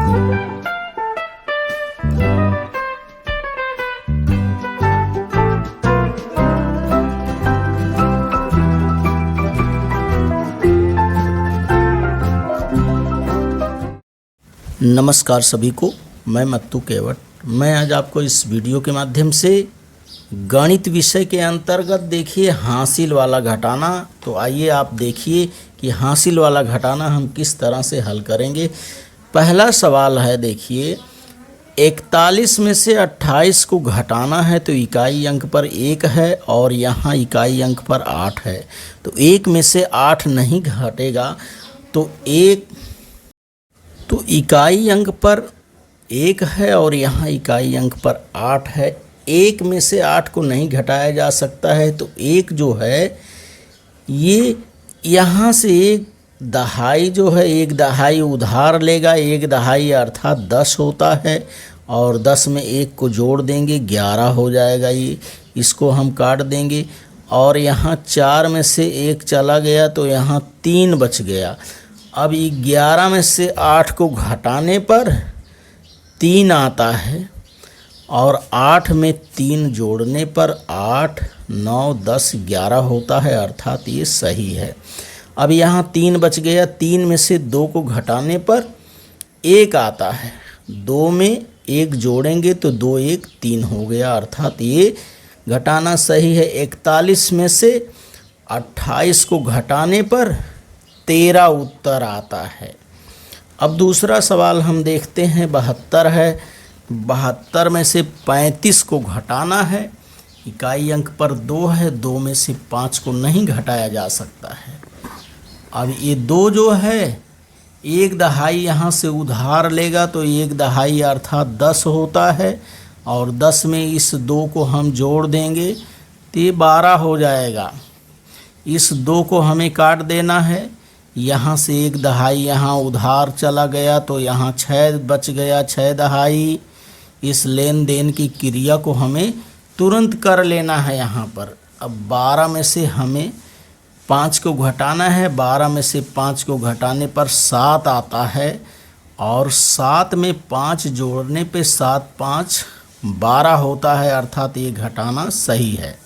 नमस्कार सभी को, मैं मत्तू केवट। मैं आज आपको इस वीडियो के माध्यम से गणित विषय के अंतर्गत देखिए हासिल वाला घटाना। तो आइए आप देखिए कि हासिल वाला घटाना हम किस तरह से हल करेंगे। पहला सवाल है, देखिए 41 में से 28 को घटाना है तो इकाई अंक पर 1 है और यहाँ इकाई अंक पर 8 है। तो 1 में से 8 नहीं घटेगा, तो इकाई अंक पर 1 है और यहाँ इकाई अंक पर 8 है। 1 में से 8 को नहीं घटाया जा सकता है, तो 1 जो है ये यहाँ से 1 दहाई जो है 1 दहाई उधार लेगा। 1 दहाई अर्थात 10 होता है और 10 में 1 को जोड़ देंगे 11 हो जाएगा। ये इसको हम काट देंगे और यहाँ 4 में से 1 चला गया तो यहाँ 3 बच गया। अब 11 में से 8 को घटाने पर 3 आता है और 8 में 3 जोड़ने पर 8, 9, 10, 11 होता है, अर्थात ये सही है। अब यहाँ 3 बच गया। 3 में से 2 को घटाने पर 1 आता है। 2 में 1 जोड़ेंगे तो 2, 1, 3 हो गया, अर्थात ये घटाना सही है। 41 में से 28 को घटाने पर 13 उत्तर आता है। अब दूसरा सवाल हम देखते हैं, 72 है। 72 में से 35 को घटाना है। इकाई अंक पर 2 है, 2 में से 5 को नहीं घटाया जा सकता है। अब ये 2 जो है 1 दहाई यहाँ से उधार लेगा तो 1 दहाई अर्थात 10 होता है और 10 में इस 2 को हम जोड़ देंगे तो ये 12 हो जाएगा। इस 2 को हमें काट देना है। यहाँ से 1 दहाई यहाँ उधार चला गया तो यहाँ 6 बच गया, 6 दहाई। इस लेन देन की क्रिया को हमें तुरंत कर लेना है यहाँ पर। अब 12 में से हमें 5 को घटाना है। 12 में से 5 को घटाने पर 7 आता है और 7 में 5 जोड़ने पे 7, 5, 12 होता है, अर्थात ये घटाना सही है।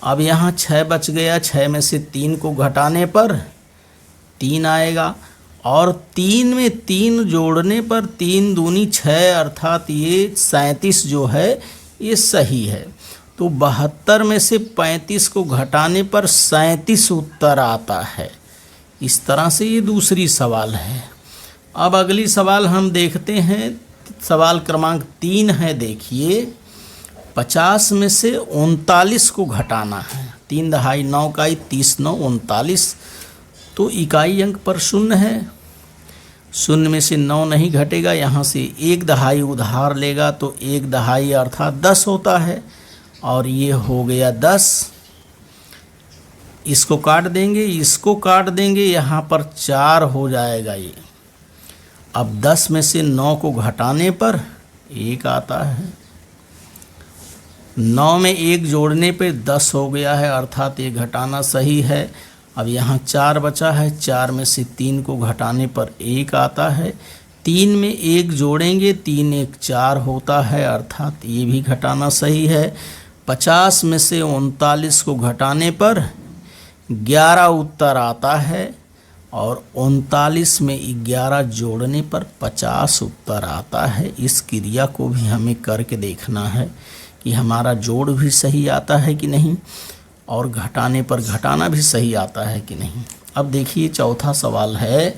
अब यहाँ 6 बच गया। 6 में से 3 को घटाने पर 3 आएगा और 3 में 3 जोड़ने पर 3 दूनी 6, अर्थात ये 37 जो है ये सही है। तो 72 में से 35 को घटाने पर 37 उत्तर आता है। इस तरह से ये दूसरी सवाल है। अब अगली सवाल हम देखते हैं, सवाल क्रमांक 3 है। देखिए 50 में से 39 को घटाना है। 3 दहाई 9 का 30, 9, 39। तो इकाई अंक पर 0 है। 0 में से 9 नहीं घटेगा। यहाँ से 1 दहाई उधार लेगा तो 1 दहाई अर्थात 10 होता है और ये हो गया 10। इसको काट देंगे, इसको काट देंगे, यहाँ पर 4 हो जाएगा ये। अब 10 में से 9 को घटाने पर 1 आता है। 9 में 1 जोड़ने पे 10 हो गया है, अर्थात ये घटाना सही है। अब यहाँ 4 बचा है। 4 में से 3 को घटाने पर 1 आता है। 3 में 1 जोड़ेंगे, 3, 1, 4 होता है, अर्थात ये भी घटाना सही है। 50 में से 39 को घटाने पर 11 उत्तर आता है और 39 में 11 जोड़ने पर 50 उत्तर आता है। इस क्रिया को भी हमें करके देखना है कि हमारा जोड़ भी सही आता है कि नहीं और घटाने पर घटाना भी सही आता है कि नहीं। अब देखिए चौथा सवाल है,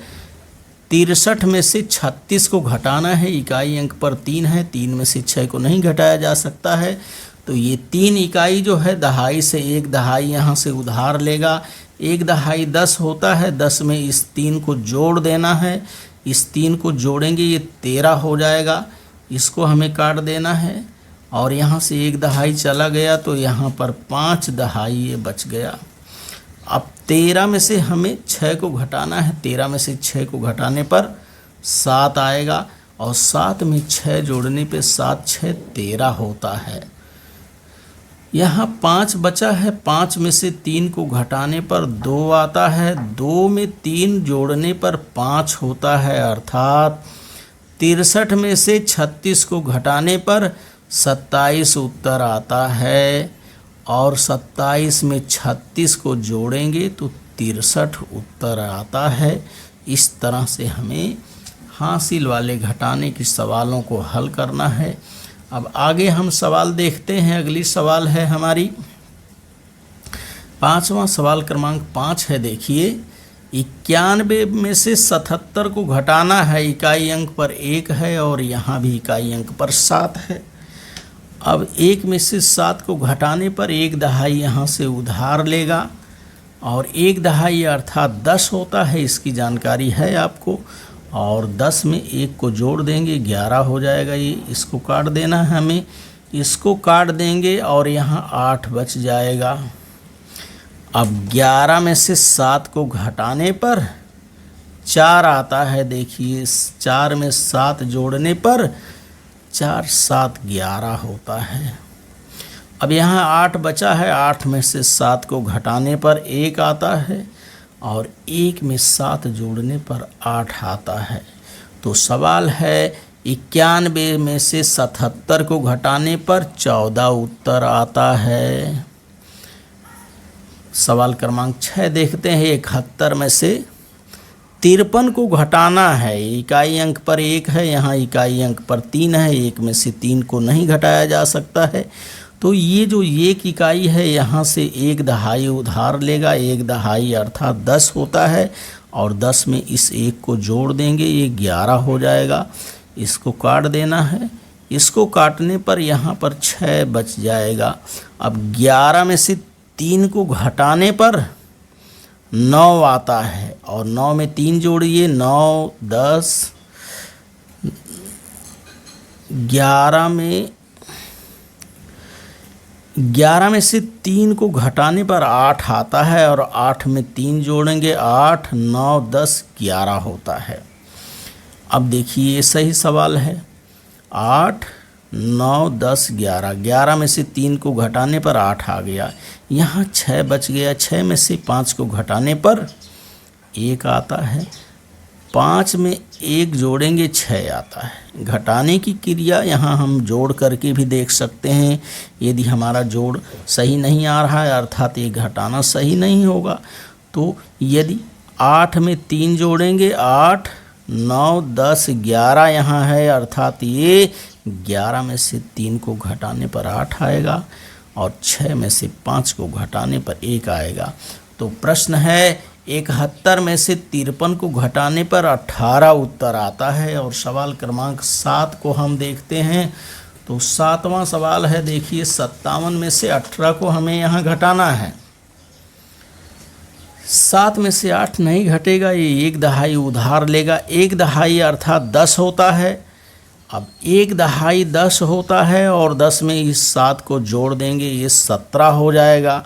63 में से 36 को घटाना है। इकाई अंक पर 3 है। 3 में से 6 को नहीं घटाया जा सकता है, तो ये 3 इकाई जो है दहाई से 1 दहाई यहाँ से उधार लेगा। 1 दहाई 10 होता है। 10 में इस 3 को जोड़ देना है। इस 3 को जोड़ेंगे ये 13 हो जाएगा। इसको हमें काट देना है और यहाँ से 1 दहाई चला गया तो यहाँ पर 5 दहाई ये बच गया। अब 13 में से हमें 6 को घटाना है। 13 में से 6 को घटाने पर 7 आएगा और 7 में 6 जोड़ने पे 7, 6, 13 होता है। यहाँ 5 बचा है। 5 में से 3 को घटाने पर 2 आता है। 2 में 3 जोड़ने पर 5 होता है, अर्थात 63 में से 36 को घटाने पर 27 उत्तर आता है और 27 में 36 को जोड़ेंगे तो 63 उत्तर आता है। इस तरह से हमें हासिल वाले घटाने के सवालों को हल करना है। अब आगे हम सवाल देखते हैं। अगली सवाल है हमारी 5वां सवाल क्रमांक 5 है। देखिए 91 में से 77 को घटाना है। इकाई अंक पर 1 है और यहाँ भी इकाई अंक पर 7 है। अब 1 में से 7 को घटाने पर 1 दहाई यहाँ से उधार लेगा और 1 दहाई अर्थात 10 होता है, इसकी जानकारी है आपको। और 10 में 1 को जोड़ देंगे 11 हो जाएगा। ये इसको काट देना है हमें, इसको काट देंगे और यहाँ 8 बच जाएगा। अब 11 में से 7 को घटाने पर 4 आता है। देखिए 4 में 7 जोड़ने पर 4 7 11 होता है। अब यहाँ 8 बचा है। 8 में से 7 को घटाने पर 1 आता है और 1 में 7 जोड़ने पर 8 आता है। तो सवाल है 91 में से 77 को घटाने पर 14 उत्तर आता है। सवाल क्रमांक 6 देखते हैं। 71 में से 53 को घटाना है। इकाई अंक पर 1 है, यहाँ इकाई अंक पर 3 है। 1 में से 3 को नहीं घटाया जा सकता है, तो ये जो 1 इकाई है यहाँ से 1 दहाई उधार लेगा। 1 दहाई अर्थात 10 होता है और 10 में इस 1 को जोड़ देंगे, ये 11 हो जाएगा। इसको काट देना है, इसको काटने पर यहाँ पर 6 बच जाएगा। अब 11 में से 3 को घटाने पर 9 आता है और 9 में 3 जोड़िए 9 10 11 में से 3 को घटाने पर 8 आता है और 8 में 3 जोड़ेंगे 8 9 10 11 होता है। अब देखिए ये सही सवाल है। 8 9 10 11, 11 में से 3 को घटाने पर 8 आ गया। यहाँ 6 बच गया। 6 में से 5 को घटाने पर 1 आता है। 5 में 1 जोड़ेंगे 6 आता है। घटाने की क्रिया यहाँ हम जोड़ करके भी देख सकते हैं। यदि हमारा जोड़ सही नहीं आ रहा है अर्थात ये घटाना सही नहीं होगा, तो यदि 8 में 3 जोड़ेंगे 8 9 10 11 यहाँ है अर्थात ये 11 में से 3 को घटाने पर 8 आएगा और 6 में से 5 को घटाने पर 1 आएगा। तो प्रश्न है 71 में से 53 को घटाने पर 18 उत्तर आता है। और सवाल क्रमांक 7 को हम देखते हैं। तो 7वां सवाल है। देखिए 57 में से 18 को हमें यहाँ घटाना है। 7 में से 8 नहीं घटेगा, ये 1 दहाई उधार लेगा। 1 दहाई अर्थात 10 होता है। अब 1 दहाई 10 होता है और 10 में इस 7 को जोड़ देंगे, ये 17 हो जाएगा।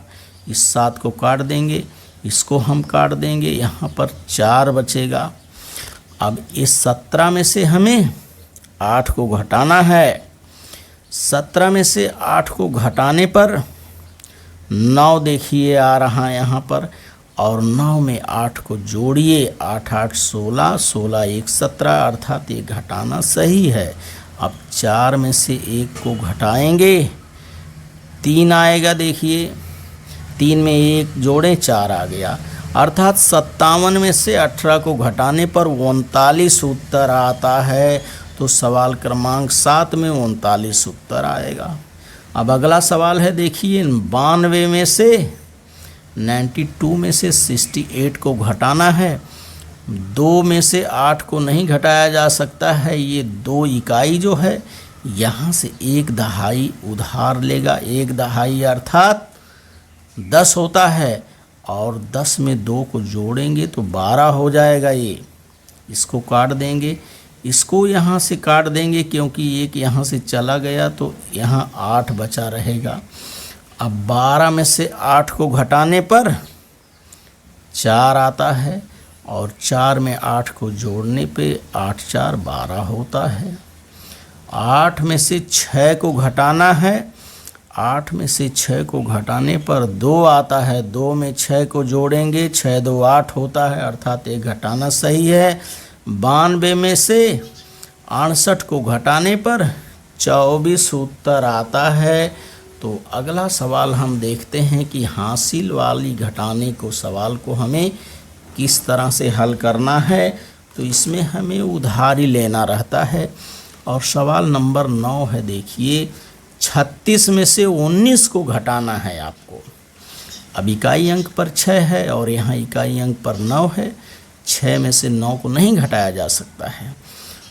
इस 7 को काट देंगे, इसको हम काट देंगे, यहाँ पर 4 बचेगा। अब इस 17 में से हमें 8 को घटाना है। 17 में से 8 को घटाने पर 9 देखिए आ रहा है यहाँ पर, और 9 में 8 को जोड़िए 8 8 16, 16 1 17 अर्थात ये घटाना सही है। अब 4 में से 1 को घटाएंगे 3 आएगा। देखिए 3 में 1 जोड़ें 4 आ गया अर्थात 57 में से 18 को घटाने पर 39 उत्तर आता है। तो सवाल क्रमांक 7 में 39 उत्तर आएगा। अब अगला सवाल है। देखिए 92 में से 92 में से 68 को घटाना है। 2 में से 8 को नहीं घटाया जा सकता है। ये 2 इकाई जो है यहाँ से 1 दहाई उधार लेगा। 1 दहाई अर्थात 10 होता है और 10 में 2 को जोड़ेंगे तो 12 हो जाएगा। ये इसको काट देंगे, इसको यहाँ से काट देंगे क्योंकि 1 यहाँ से चला गया तो यहाँ 8 बचा रहेगा। अब 12 में से 8 को घटाने पर 4 आता है और 4 में 8 को जोड़ने पे 8 4 12 होता है। 8 में से 6 को घटाना है। 8 में से 6 को घटाने पर 2 आता है। 2 में 6 को जोड़ेंगे 6 2 8 होता है अर्थात ये घटाना सही है। 92 में से 68 को घटाने पर 24 उत्तर आता है। तो अगला सवाल हम देखते हैं कि हासिल वाली घटाने को सवाल को हमें किस तरह से हल करना है। तो इसमें हमें उधारी लेना रहता है और सवाल नंबर 9 है। देखिए 36 में से 19 को घटाना है आपको। अब इकाई अंक पर 6 है और यहाँ इकाई अंक पर 9 है। 6 में से 9 को नहीं घटाया जा सकता है।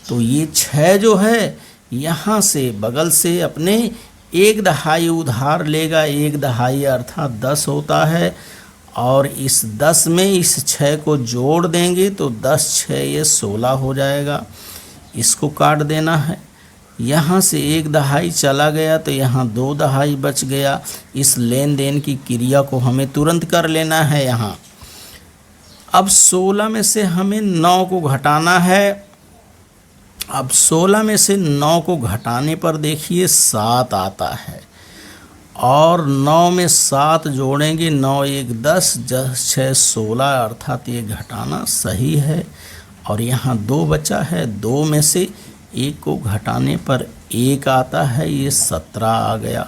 तो ये 6 जो है यहाँ से बगल से अपने 1 दहाई उधार लेगा। 1 दहाई अर्थात 10 होता है और इस 10 में इस 6 को जोड़ देंगे तो 10 6 ये 16 हो जाएगा। इसको काट देना है। यहाँ से 1 दहाई चला गया तो यहाँ 2 दहाई बच गया। इस लेन देन की क्रिया को हमें तुरंत कर लेना है। यहाँ अब 16 में से हमें 9 को घटाना है। अब 16 में से 9 को घटाने पर देखिए 7 आता है और 9 में 7 जोड़ेंगे। 9 1 10 6 16 अर्थात ये घटाना सही है। और यहाँ 2 बचा है। 2 में से 1 को घटाने पर 1 आता है, ये 17 आ गया।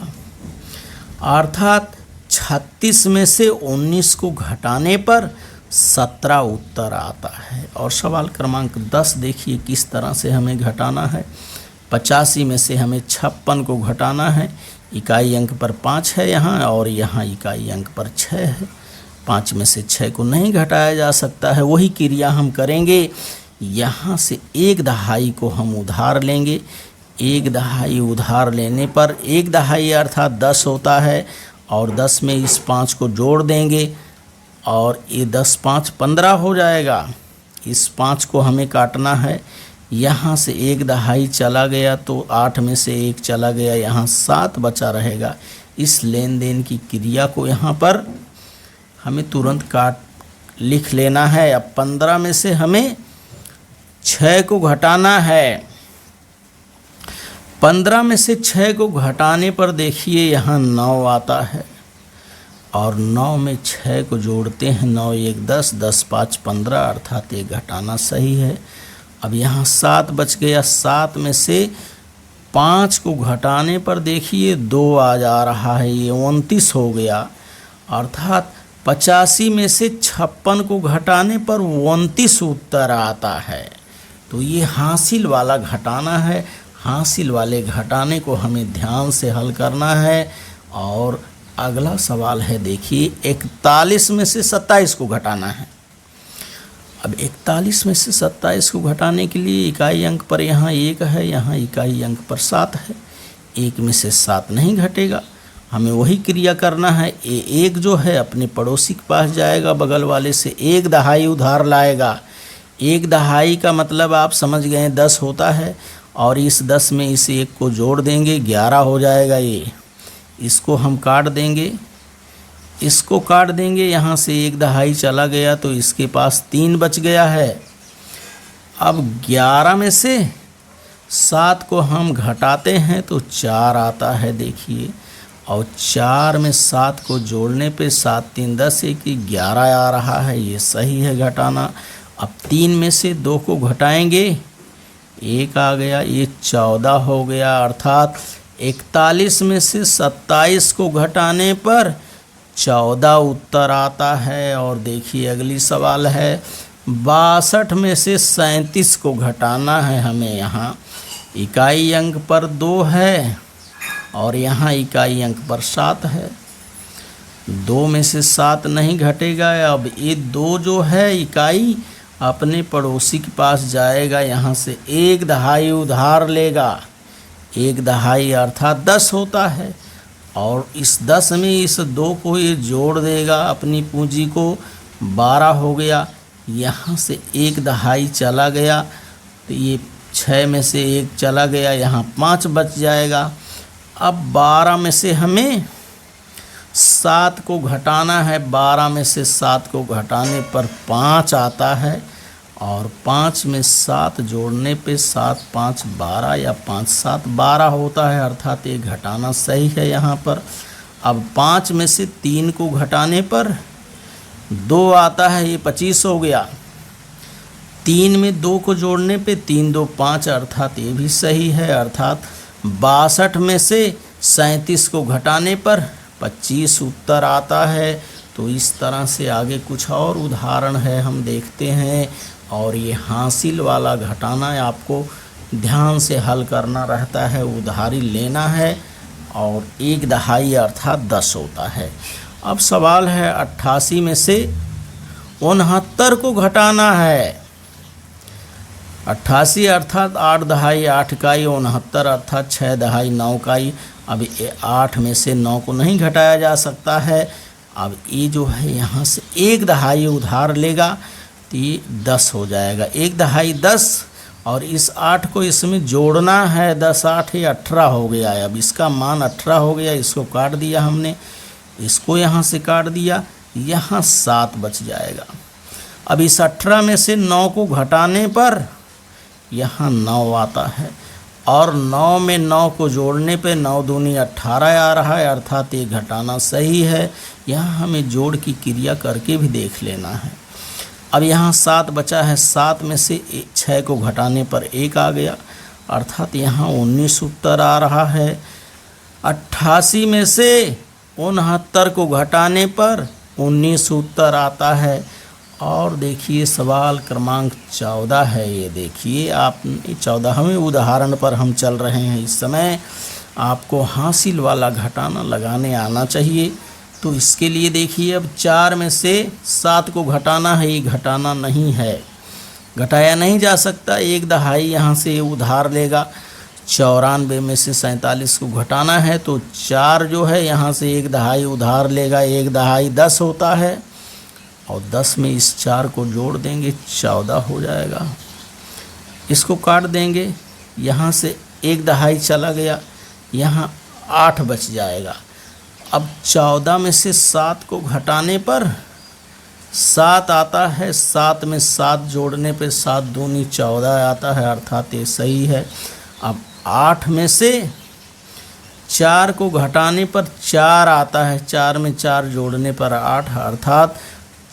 अर्थात 36 में से 19 को घटाने पर 17 उत्तर आता है। और सवाल क्रमांक 10 देखिए किस तरह से हमें घटाना है। 85 में से हमें 56 को घटाना है। इकाई अंक पर 5 है यहाँ और यहाँ इकाई अंक पर 6 है। 5 में से 6 को नहीं घटाया जा सकता है। वही क्रिया हम करेंगे। यहाँ से 1 दहाई को हम उधार लेंगे। 1 दहाई उधार लेने पर 1 दहाई अर्थात 10 होता है और 10 में इस 5 को जोड़ देंगे और ये 10 5 15 हो जाएगा। इस 5 को हमें काटना है। यहाँ से 1 दहाई चला गया तो 8 में से 1 चला गया, यहाँ 7 बचा रहेगा। इस लेन देन की क्रिया को यहाँ पर हमें तुरंत काट लिख लेना है। अब 15 में से हमें 6 को घटाना है। 15 में से 6 को घटाने पर देखिए यहाँ 9 आता है और 9 में 6 को जोड़ते हैं। 9 1 10 10 5 15 अर्थात ये घटाना सही है। अब यहाँ 7 बच गया। 7 में से 5 को घटाने पर देखिए 2 आ जा रहा है, ये 29 हो गया। अर्थात 85 में से 56 को घटाने पर 29 उत्तर आता है। तो ये हासिल वाला घटाना है। हासिल वाले घटाने को हमें ध्यान से हल करना है। और अगला सवाल है देखिए 41 में से 27 को घटाना है। अब 41 में से 27 को घटाने के लिए इकाई अंक पर यहाँ 1 है, यहाँ इकाई अंक पर 7 है। 1 में से 7 नहीं घटेगा। हमें वही क्रिया करना है। 1 जो है अपने पड़ोसी के पास जाएगा, बगल वाले से 1 दहाई उधार लाएगा। 1 दहाई का मतलब आप समझ गए 10 होता है और इस 10 में इस 1 को जोड़ देंगे, 11 हो जाएगा। ये इसको हम काट देंगे, इसको काट देंगे। यहाँ से 1 दहाई चला गया तो इसके पास 3 बच गया है। अब 11 में से 7 को हम घटाते हैं तो 4 आता है देखिए। और 4 में 7 को जोड़ने पे 7 3 10 1 11 आ रहा है, ये सही है घटाना। अब 3 में से 2 को घटाएंगे, 1 आ गया, ये 14 हो गया। अर्थात 41 में से 27 को घटाने पर 14 उत्तर आता है। और देखिए अगली सवाल है 62 में से 37 को घटाना है हमें। यहाँ इकाई अंक पर 2 है और यहाँ इकाई अंक पर 7 है। 2 में से 7 नहीं घटेगा। अब ये 2 जो है इकाई अपने पड़ोसी के पास जाएगा, यहाँ से 1 दहाई उधार लेगा। 1 दहाई अर्थात 10 होता है और इस 10 में इस 2 को ये जोड़ देगा अपनी पूंजी को, 12 हो गया। यहाँ से 1 दहाई चला गया तो ये 6 में से 1 चला गया, यहाँ 5 बच जाएगा। अब 12 में से हमें 7 को घटाना है। 12 में से 7 को घटाने पर 5 आता है और 5 में 7 जोड़ने पे 7 5 12 या 5 7 12 होता है। अर्थात ये घटाना सही है यहाँ पर। अब 5 में से 3 को घटाने पर 2 आता है, ये 25 हो गया। 3 में 2 को जोड़ने पे 3 2 5, अर्थात ये भी सही है। अर्थात 62 में से 37 को घटाने पर 25 उत्तर आता है। तो इस तरह से आगे कुछ और उदाहरण है, हम देखते हैं। और ये हासिल वाला घटाना आपको ध्यान से हल करना रहता है, उधारी लेना है, और 1/2 अर्थात 10 होता है। अब सवाल है 88 में से 69 को घटाना है। 88 अर्थात 8/2 8 इकाई, 69 अर्थात 6/2 9 इकाई। अब 8 में से 9 को नहीं घटाया जा सकता है। अब ये जो है यहाँ से 1/2 उधार लेगा तो ये 10 हो जाएगा। 1/2 10, और इस 8 को इसमें जोड़ना है। 10 8 ये 18 हो गया है। अब इसका मान 18 हो गया, इसको काट दिया हमने, इसको यहाँ से काट दिया, यहाँ 7 बच जाएगा। अब इस 18 में से 9 को घटाने पर यहाँ 9 आता है, और 9 में 9 को जोड़ने पे 9 दूनी 18 आ रहा है, अर्थात ये घटाना सही है। यहाँ हमें जोड़ की क्रिया करके भी देख लेना है। अब यहाँ 7 बचा है, 7 में से 6 को घटाने पर 1 आ गया, अर्थात यहाँ 19 उत्तर आ रहा है। 88 में से 69 को घटाने पर 19 उत्तर आता है। और देखिए सवाल क्रमांक 14 है। ये देखिए आप 14वें उदाहरण पर हम चल रहे हैं। इस समय आपको हासिल वाला घटाना लगाने आना चाहिए। तो इसके लिए देखिए, अब 4 में से 7 को घटाना है, ये घटाना नहीं है, घटाया नहीं जा सकता। 1/2 यहाँ से उधार लेगा। 94 में से 47 को घटाना है, तो 4 जो है यहाँ से 1/2 उधार लेगा। 1/2 10 होता है, और 10 में इस 4 को जोड़ देंगे, 14 हो जाएगा। इसको काट देंगे, यहाँ से 1/2 चला गया, यहाँ 8 बच जाएगा। अब 14 में से 7 को घटाने पर 7 आता है। 7 में 7 जोड़ने पे 7 दूनी 14 आता है, अर्थात ये सही है। अब 8 में से 4 को घटाने पर 4 आता है। 4 में 4 जोड़ने पर 8, अर्थात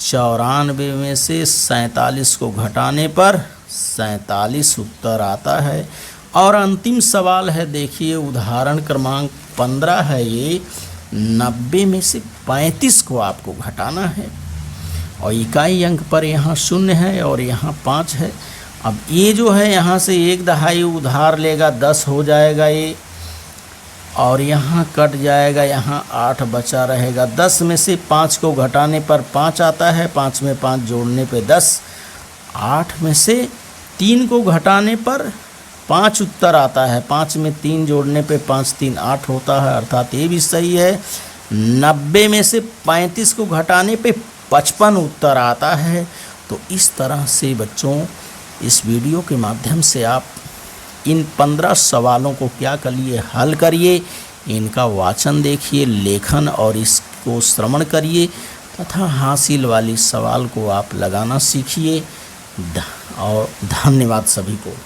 94 में से 47 को घटाने पर 47 उत्तर आता है। और अंतिम सवाल है, देखिए उदाहरण क्रमांक 15 है। ये 90 में से 35 को आपको घटाना है, और इकाई अंक पर यहाँ 0 है और यहाँ 5 है। अब ये जो है यहाँ से 1/2 उधार लेगा, 10 हो जाएगा ये, और यहाँ कट जाएगा, यहाँ 8 बचा रहेगा। 10 में से 5 को घटाने पर 5 आता है, 5 में 5 जोड़ने पे 10। 8 में से 3 को घटाने पर 5 उत्तर आता है, 5 में 3 जोड़ने पे 5 3 8 होता है, अर्थात ये भी सही है। 90 में से 35 को घटाने पे 55 उत्तर आता है। तो इस तरह से बच्चों इस वीडियो के माध्यम से आप इन 15 सवालों को क्या करिए, हल करिए, इनका वाचन देखिए, लेखन और इसको श्रवण करिए, तथा हासिल वाली सवाल को आप लगाना सीखिए। और धन्यवाद सभी को।